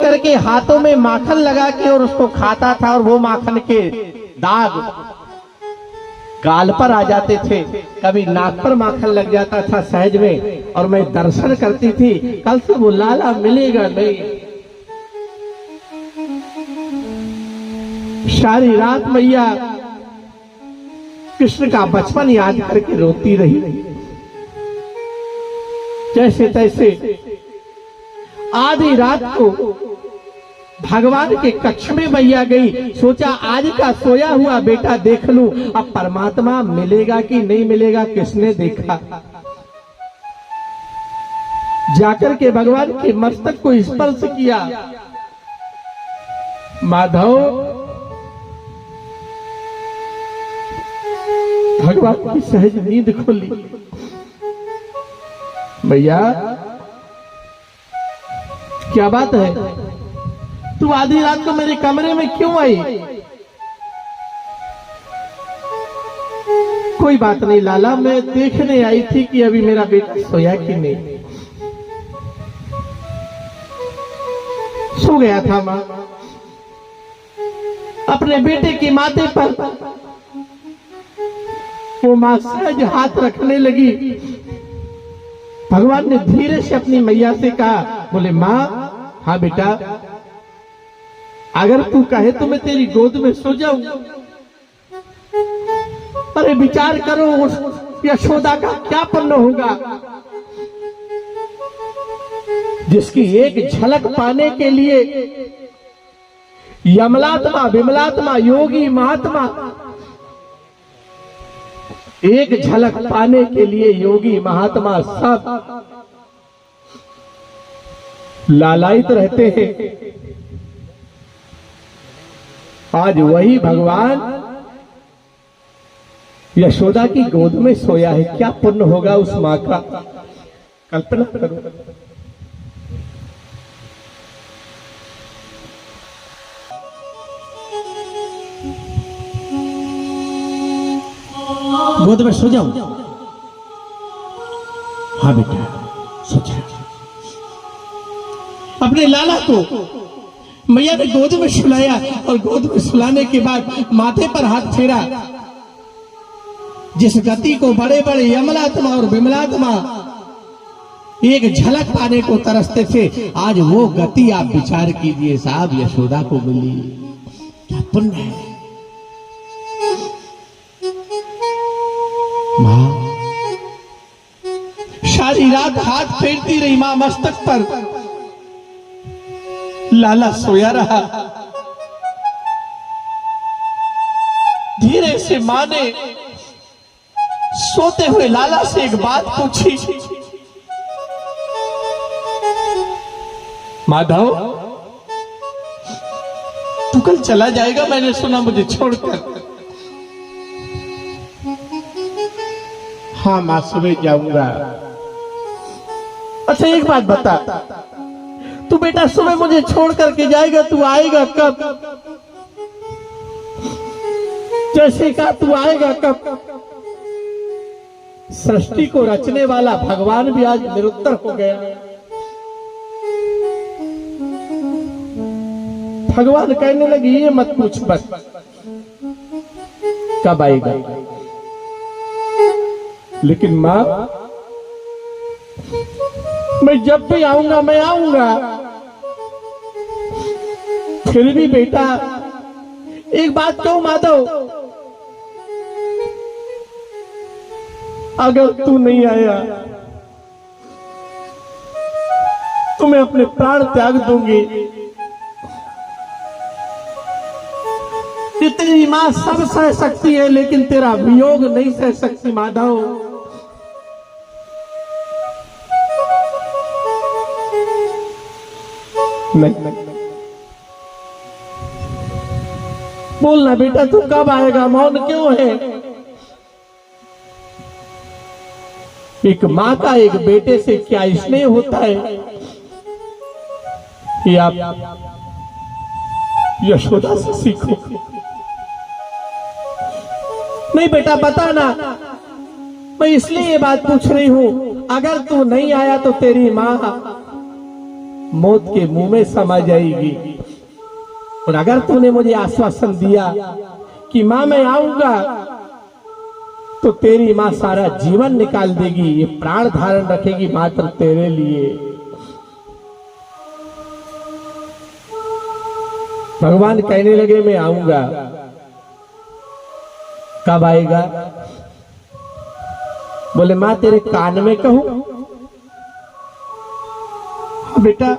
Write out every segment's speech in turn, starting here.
करके हाथों में माखन लगा के और उसको खाता था, और वो माखन के दाग गाल पर आ जाते थे, कभी नाक पर माखन लग जाता था सहज में, और मैं दर्शन करती थी। कल से वो लाला मिलेगा नहीं। सारी रात मैया कृष्ण का बचपन याद करके रोती रही। जैसे तैसे आधी रात को भगवान के कक्ष में मैया गई। सोचा आज का सोया हुआ बेटा देख लूं, अब परमात्मा मिलेगा कि नहीं मिलेगा। किसने देखा? जाकर के भगवान के मस्तक को स्पर्श किया। माधव, भगवान की सहज नींद खोली। भैया क्या बात है, तू आधी रात को मेरे कमरे में क्यों आई? कोई बात नहीं लाला, मैं देखने आई थी कि अभी मेरा बेटा सोया कि नहीं। सो गया था मां। अपने बेटे के माथे पर वो मां सहज हाथ रखने लगी। भगवान ने धीरे से अपनी मैया से कहा, बोले मां, हाँ बेटा, अगर तू कहे तो मैं तेरी गोद में सो जाऊं। अरे विचार करो, उस यशोदा का क्या पुण्य होगा जिसकी एक झलक पाने के लिए यमलात्मा, विमलात्मा, योगी, महात्मा, एक झलक पाने के लिए योगी महात्मा सब लालायित रहते हैं। आज वही भगवान यशोदा की गोद में सोया है। क्या पुण्य होगा उस मां का, कल्पना करो। गोद में सो जाऊं? हाँ बेटा, सो जा। अपने लाला को मैया ने गोद में सुलाया, और गोद में सुलाने के बाद माथे पर हाथ फेरा। जिस गति को बड़े बड़े यमलात्मा और विमलात्मा एक झलक पाने को तरसते थे, आज वो गति आप विचार कीजिए साहब, यशोदा को मिली। क्या पुण्य है। मां सारी रात हाथ फेरती रही मां मस्तक पर। लाला सोया रहा। धीरे से मां ने सोते हुए लाला से एक बात पूछी, माधव, तू कल चला जाएगा, मैंने सुना, मुझे छोड़कर। हाँ मां, सुबह जाऊंगा। अच्छा एक बात बता, तू बेटा सुबह मुझे छोड़ करके जाएगा, तू आएगा कब? जैसे कहा तू आएगा कब? सृष्टि को रचने वाला भगवान भी आज निरुत्तर हो गया। भगवान कहने लगी, ये मत पूछ, बस कब आएगा। लेकिन मां, मैं जब भी आऊंगा, मैं आऊंगा। फिर भी बेटा एक बात कहूं माधव, अगर तू नहीं आया तो मैं अपने प्राण त्याग दूंगी। तेरी मां सब सह सकती है, लेकिन तेरा वियोग नहीं सह सकती माधव। नहीं, बोलना बेटा, तू कब आएगा? मौन क्यों है? एक मां का एक बेटे से क्या स्नेह होता है, ये आप यशोदा से सीखो। नहीं बेटा बताना, मैं इसलिए ये बात पूछ रही हूं, अगर तू नहीं आया तो तेरी मां मौत के मुंह में समा जाएगी। और अगर तूने मुझे आश्वासन दिया कि मां मैं आऊंगा, तो तेरी मां सारा जीवन निकाल देगी, ये प्राण धारण रखेगी मात्र तेरे लिए। भगवान कहने लगे मैं आऊंगा। कब आएगा? बोले मां तेरे कान में कहूं? बेटा,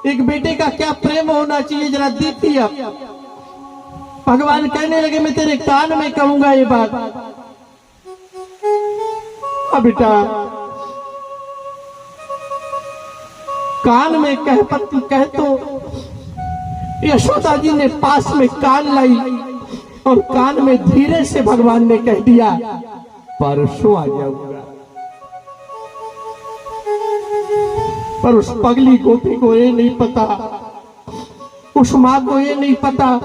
एक बेटे का क्या प्रेम होना चाहिए, जरा देखिए आप। भगवान कहने लगे मैं तेरे कान में कहूंगा ये बात। बेटा, कान में कह तो यशोदा जी ने पास में कान लाई और कान में धीरे से भगवान ने कह दिया परसों आ जाऊंगा। पर उस पगली गोपी को ये नहीं पता, उस मां को ये नहीं पता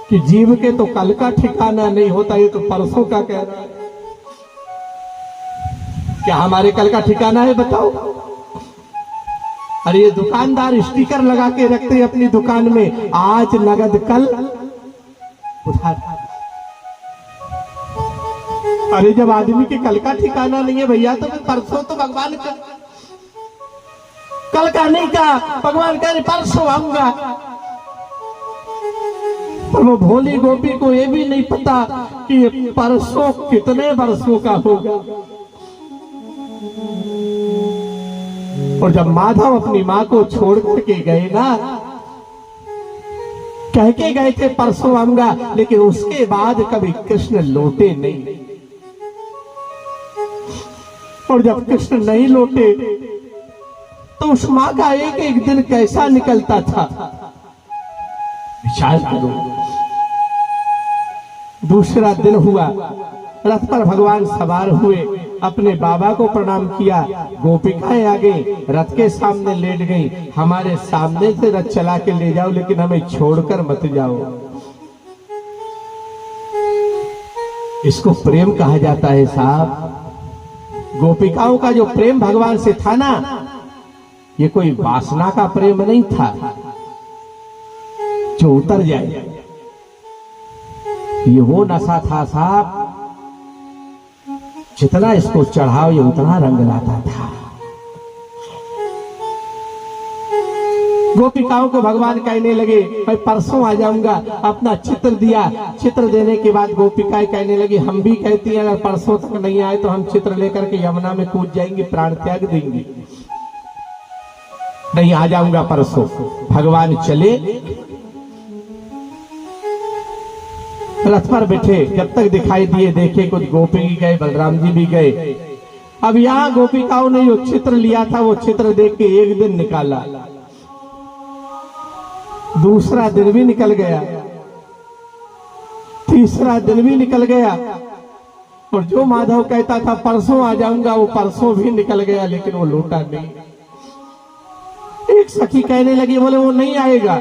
कि जीव के तो कल का ठिकाना नहीं होता, ये तो परसों का कह रहा है। क्या हमारे कल का ठिकाना है बताओ? अरे ये दुकानदार स्टिकर लगा के रखते हैं अपनी दुकान में, आज नगद कल उधार। अरे जब आदमी के कल का ठिकाना नहीं है भैया, तो परसों तो भगवान का कल का नहीं का, भगवान कह रहे परसों आऊंगा। पर वो भोली गोपी को ये भी नहीं पता कि ये परसों कितने वर्षों का होगा। और जब माधव अपनी मां को छोड़ करके गए ना, कह के गए थे परसों आऊंगा, लेकिन उसके बाद कभी कृष्ण लौटे नहीं। और जब कृष्ण नहीं लौटे तो उस मां का एक एक दिन कैसा निकलता था, विचार करो। दूसरा दिन हुआ, रथ पर भगवान सवार हुए, अपने बाबा को प्रणाम किया, गोपिकाएं आ गई, रथ के सामने लेट गई, हमारे सामने से रथ चला के ले जाओ, लेकिन हमें छोड़कर मत जाओ। इसको प्रेम कहा जाता है साहब। गोपिकाओं का जो प्रेम भगवान से था ना, ये कोई वासना का प्रेम नहीं था जो उतर जाए, ये वो नशा था साहब, जितना इसको चढ़ाओ ये उतना रंग लाता था। गोपिकाओं को भगवान कहने लगे मैं परसों आ जाऊंगा, अपना चित्र दिया। चित्र देने के बाद गोपिकाएं कहने लगी हम भी कहती हैं अगर परसों तक नहीं आए तो हम चित्र लेकर के यमुना में कूद जाएंगे, प्राण त्याग देंगे। नहीं, आ जाऊंगा परसों। भगवान चले, रथ पर बैठे, जब तक दिखाई दिए देखे कुछ गोपी गए, बलराम जी भी गए। अब यहां गोपिकाओं ने जो चित्र लिया था वो चित्र देख के एक दिन निकाला, दूसरा दिन भी निकल गया, तीसरा दिन भी निकल गया, और जो माधव कहता था परसों आ जाऊंगा वो परसों भी निकल गया, लेकिन वो लौटा नहीं। एक सखी कहने लगी, बोले वो नहीं आएगा।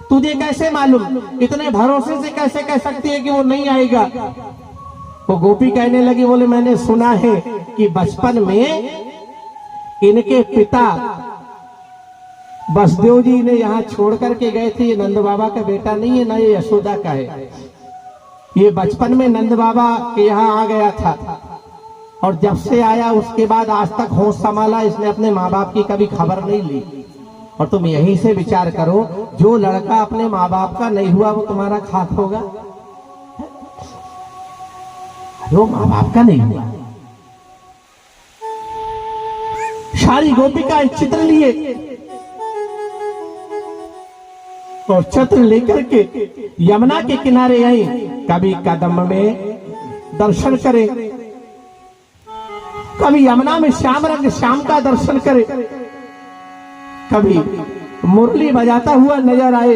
तुझे कैसे मालूम? इतने भरोसे से कैसे कह सकती है कि वो नहीं आएगा? वो गोपी कहने लगी, बोले मैंने सुना है कि बचपन में इनके पिता बसदेव जी ने यहाँ छोड़ करके गए थे। ये नंद बाबा का बेटा नहीं है, ना ये यशोदा का है। ये बचपन में नंद बाबा के यहाँ आ गया था, और जब से आया उसके बाद आज तक होश संभाला, इसने अपने माँ बाप की कभी खबर नहीं ली। और तुम यहीं से विचार करो, जो लड़का अपने माँ बाप का नहीं हुआ वो तुम्हारा खाक होगा? जो माँ बाप का नहीं हुआ। सारी गोपिका चित्र लिए और छत्र लेकर के यमुना के किनारे आई, कभी कदम में दर्शन करे, कभी यमुना में श्याम रंग श्याम का दर्शन करे, कभी मुरली बजाता हुआ नजर आए,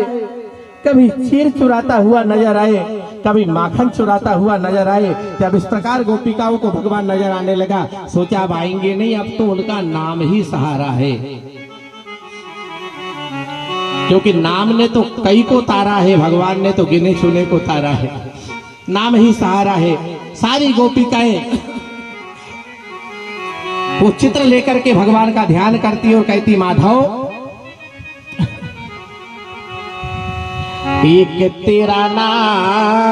कभी चीर चुराता हुआ नजर आए, कभी माखन चुराता हुआ नजर आए। जब इस प्रकार गोपिकाओं को भगवान नजर आने लगा, सोचा अब आएंगे नहीं, अब तो उनका नाम ही सहारा है, क्योंकि नाम ने तो कई को तारा है, भगवान ने तो गिने चुने को तारा है, नाम ही सहारा है। सारी गोपिकाएं वो चित्र लेकर के भगवान का ध्यान करती और कहती माधव एक तेरा नाम